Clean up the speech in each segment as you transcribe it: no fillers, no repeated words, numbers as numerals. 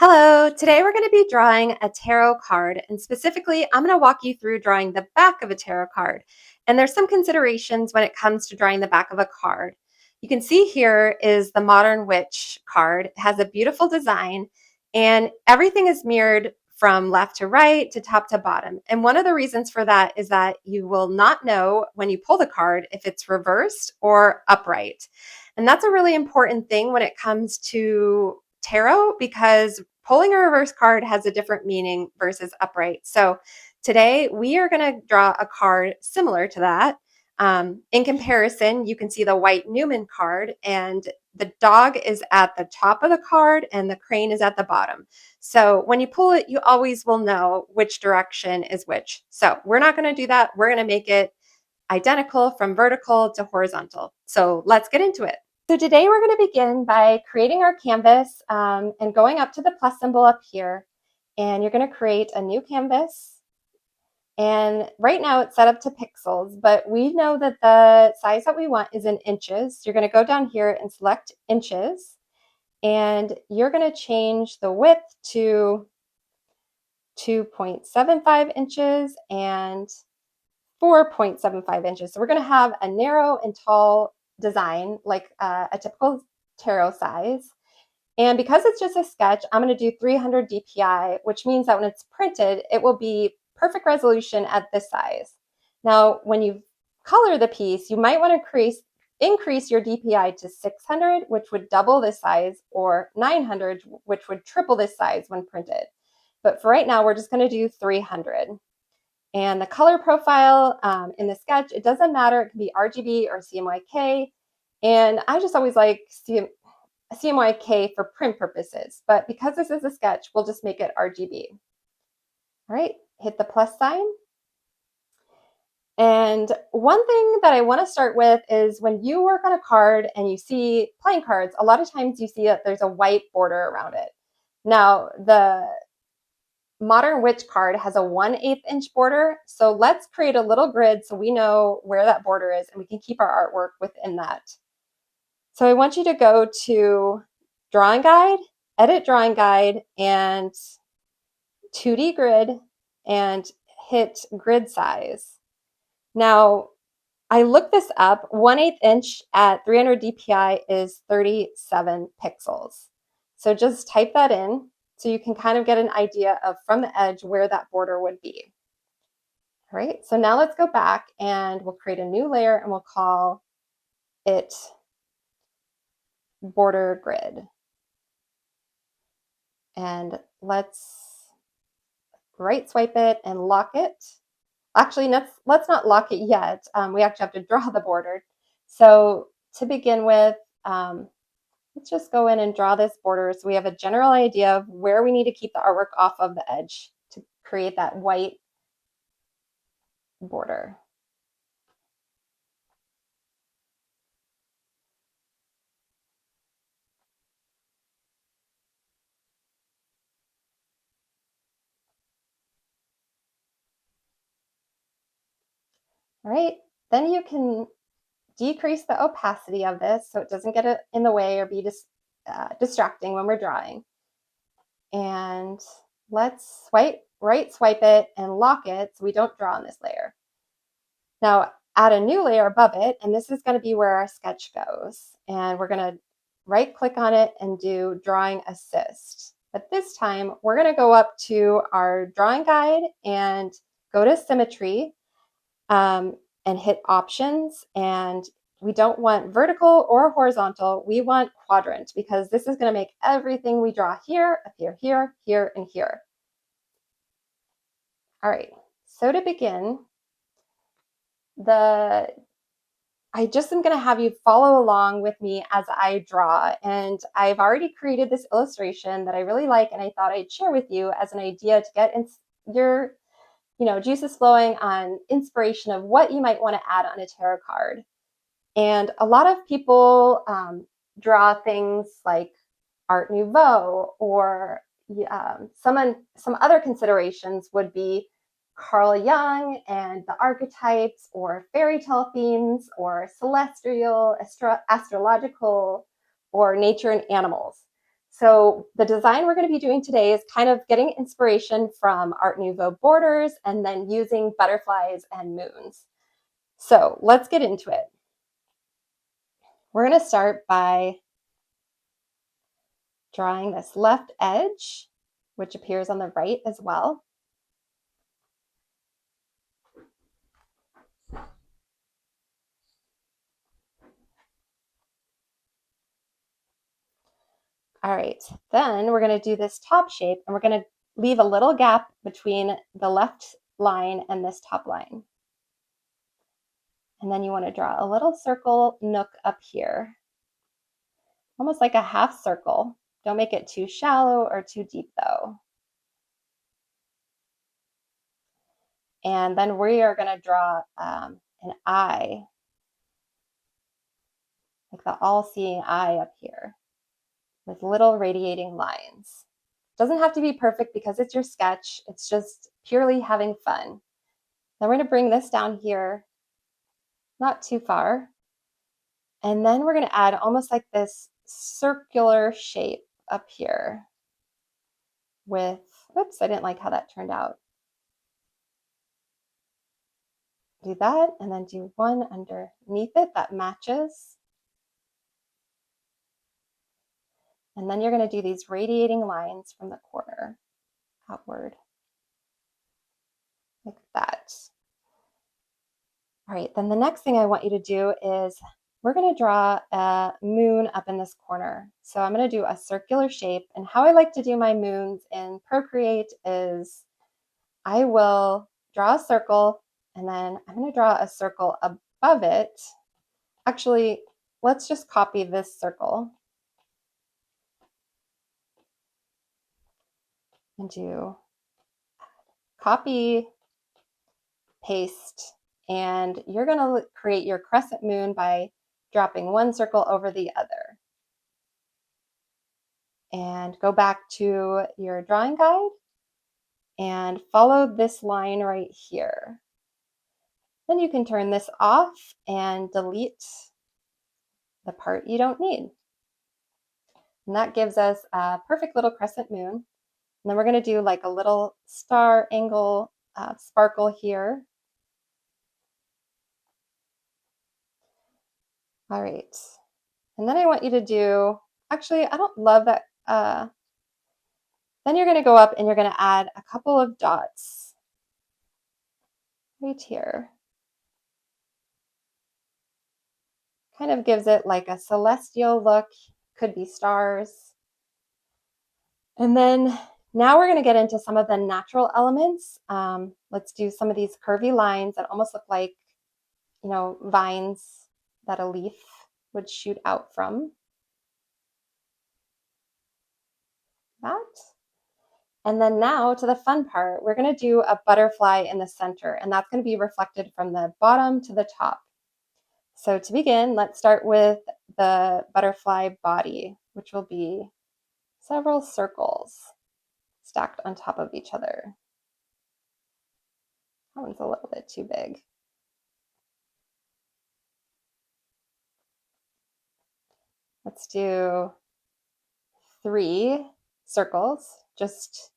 Hello, today we're going to be drawing a tarot card, and specifically, I'm going to walk you through drawing the back of a tarot card. And there's some considerations when it comes to drawing the back of a card. You can see here is the Modern Witch card. It has a beautiful design, and everything is mirrored from left to right to top to bottom. And one of the reasons for that is that you will not know when you pull the card if it's reversed or upright. And that's a really important thing when it comes to tarot because pulling a reverse card has a different meaning versus upright. So today we are going to draw a card similar to that. In comparison, you can see the White Newman card, and the dog is at the top of the card and the crane is at the bottom. So when you pull it, you always will know which direction is which. So we're not going to do that. We're going to make it identical from vertical to horizontal. So let's get into it. So today we're going to begin by creating our canvas and going up to the plus symbol up here. And you're going to create a new canvas. And right now it's set up to pixels, but we know that the size that we want is in inches. You're going to go down here and select inches. And you're going to change the width to 2.75 inches and 4.75 inches. So we're going to have a narrow and tall design like a typical tarot size. And because it's just a sketch, I'm going to do 300 DPI, which means that when it's printed, it will be perfect resolution at this size. Now, when you color the piece, you might want to increase your DPI to 600, which would double this size, or 900, which would triple this size when printed. But for right now, we're just going to do 300. And the color profile in the sketch, it doesn't matter. It can be RGB or CMYK. And I just always like CMYK for print purposes. But because this is a sketch, we'll just make it RGB. All right, hit the plus sign. And one thing that I want to start with is when you work on a card and you see playing cards, a lot of times you see that there's a white border around it. Now, the Modern Witch card has a 1/8 inch border. So let's create a little grid so we know where that border is and we can keep our artwork within that. So I want you to go to Drawing Guide, Edit Drawing Guide, and 2D Grid, and hit Grid Size. Now, I looked this up. 1/8 inch at 300 DPI is 37 pixels. So just type that in so you can kind of get an idea of from the edge where that border would be. All right, so now let's go back and we'll create a new layer and we'll call it Border Grid. And let's right swipe it and lock it. Actually, let's not lock it yet. We actually have to draw the border. So to begin with, let's just go in and draw this border so we have a general idea of where we need to keep the artwork off of the edge to create that white border. All right, then you can decrease the opacity of this so it doesn't get in the way or be distracting when we're drawing. And let's right swipe it and lock it so we don't draw on this layer. Now add a new layer above it, and this is going to be where our sketch goes. And we're going to right click on it and do Drawing Assist. But this time we're going to go up to our drawing guide and go to Symmetry and hit Options. And we don't want vertical or horizontal. We want quadrant because this is going to make everything we draw here appear here, here, and here. All right, so to begin, I just am going to have you follow along with me as I draw. And I've already created this illustration that I really like, and I thought I'd share with you as an idea to get your juices flowing on inspiration of what you might want to add on a tarot card. And a lot of people draw things like Art Nouveau, or some other considerations would be Carl Jung and the archetypes, or fairy tale themes, or celestial, astrological, or nature and animals. So the design we're going to be doing today is kind of getting inspiration from Art Nouveau borders and then using butterflies and moons. So let's get into it. We're going to start by drawing this left edge, which appears on the right as well. All right, then we're going to do this top shape and we're going to leave a little gap between the left line and this top line. And then you want to draw a little circle nook up here, almost like a half circle. Don't make it too shallow or too deep though. And then we are going to draw an eye, like the all-seeing eye up here with little radiating lines. Doesn't have to be perfect because it's your sketch. It's just purely having fun. Then we're going to bring this down here, not too far. And then we're going to add almost like this circular shape up here with, oops, I didn't like how that turned out. Do that and then do one underneath it that matches. And then you're going to do these radiating lines from the corner outward, like that. All right, then the next thing I want you to do is we're going to draw a moon up in this corner. So I'm going to do a circular shape. And how I like to do my moons in Procreate is I will draw a circle and then I'm going to draw a circle above it. Actually, let's just copy this circle and do copy, paste, and you're going to create your crescent moon by dropping one circle over the other. And go back to your drawing guide and follow this line right here. Then you can turn this off and delete the part you don't need. And that gives us a perfect little crescent moon. And then we're going to do like a little star angle sparkle here. All right. And then I want you to do, actually, I don't love that. Then you're going to go up and you're going to add a couple of dots right here. Kind of gives it like a celestial look, could be stars. And then now we're going to get into some of the natural elements. Let's do some of these curvy lines that almost look like, you know, vines that a leaf would shoot out from. That. And then now to the fun part, we're going to do a butterfly in the center, and that's going to be reflected from the bottom to the top. So to begin, let's start with the butterfly body, which will be several circles stacked on top of each other. That one's a little bit too big. Let's do 3 circles, just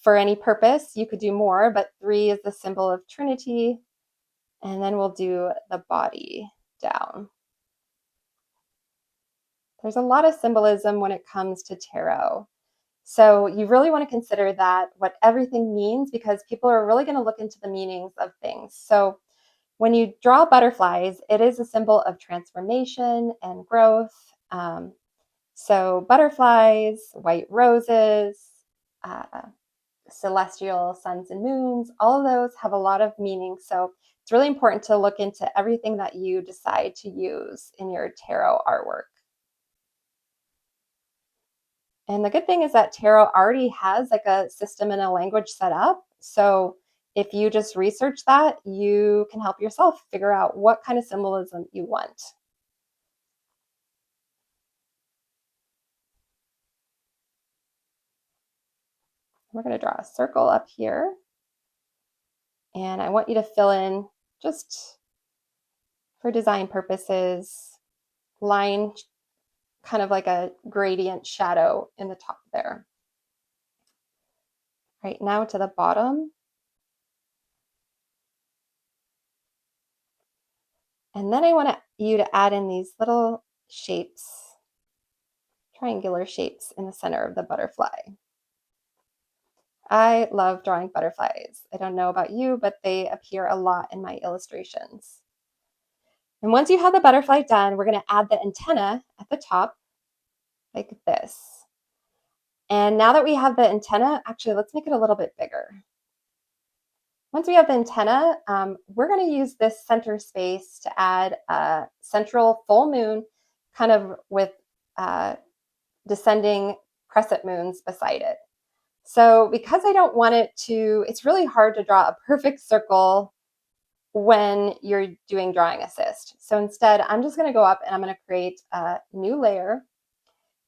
for any purpose. You could do more, but 3 is the symbol of Trinity. And then we'll do the body down. There's a lot of symbolism when it comes to tarot. So you really want to consider that, what everything means, because people are really going to look into the meanings of things. So when you draw butterflies, it is a symbol of transformation and growth. So butterflies, white roses, celestial suns and moons, all of those have a lot of meaning. So it's really important to look into everything that you decide to use in your tarot artwork. And the good thing is that tarot already has like a system and a language set up. So if you just research that, you can help yourself figure out what kind of symbolism you want. We're going to draw a circle up here. And I want you to fill in, just for design purposes, line kind of like a gradient shadow in the top there. Right now to the bottom. And then I want you to add in these little shapes, triangular shapes in the center of the butterfly. I love drawing butterflies. I don't know about you, but they appear a lot in my illustrations. And once you have the butterfly done, we're going to add the antenna at the top like this. And now that we have the antenna, actually, let's make it a little bit bigger. Once we have the antenna, we're going to use this center space to add a central full moon, kind of with descending crescent moons beside it. So because I don't want it to, it's really hard to draw a perfect circle when you're doing drawing assist. So instead, I'm just going to go up and I'm going to create a new layer.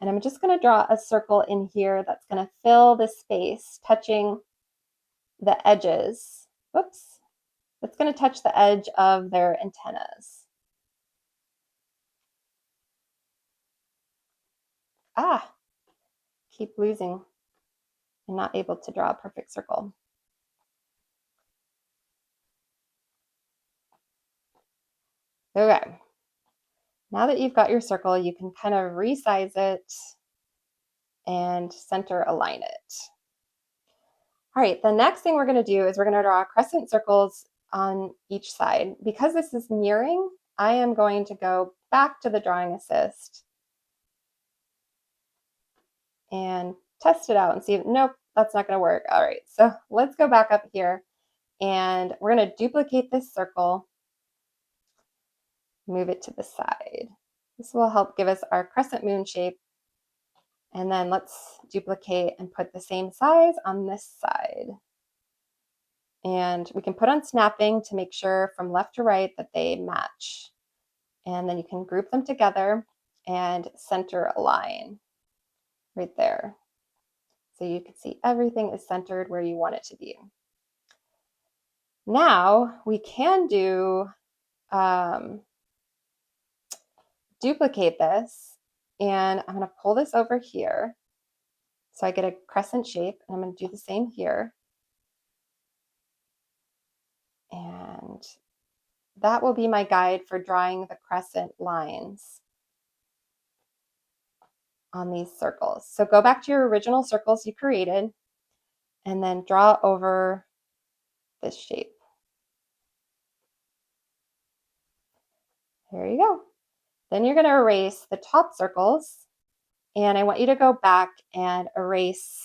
And I'm just going to draw a circle in here that's going to fill the space, touching the edges. Whoops. It's going to touch the edge of their antennas. Keep losing and not able to draw a perfect circle. Okay. Now that you've got your circle, you can kind of resize it and center align it. All right, the next thing we're going to do is we're going to draw crescent circles on each side. Because this is mirroring, I am going to go back to the drawing assist and test it out and see if, nope, that's not going to work. All right, so let's go back up here and we're going to duplicate this circle, move it to the side. This will help give us our crescent moon shape. And then let's duplicate and put the same size on this side. And we can put on snapping to make sure from left to right that they match. And then you can group them together and center align right there. So you can see everything is centered where you want it to be. Now we can do duplicate this, and I'm going to pull this over here so I get a crescent shape, and I'm going to do the same here. And that will be my guide for drawing the crescent lines on these circles. So go back to your original circles you created and then draw over this shape. There you go. Then you're going to erase the top circles, and I want you to go back and erase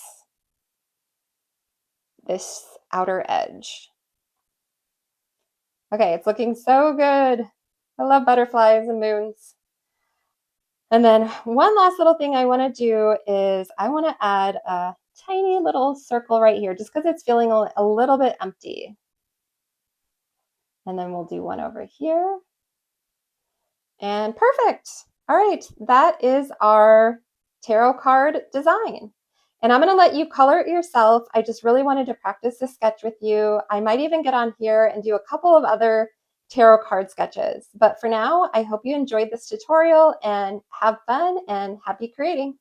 this outer edge. Okay, it's looking so good. I love butterflies and moons. And then one last little thing I want to do is I want to add a tiny little circle right here just because it's feeling a little bit empty. And then we'll do one over here. And perfect. All right, that is our tarot card design. And I'm going to let you color it yourself. I just really wanted to practice this sketch with you. I might even get on here and do a couple of other tarot card sketches. But for now, I hope you enjoyed this tutorial and have fun and happy creating.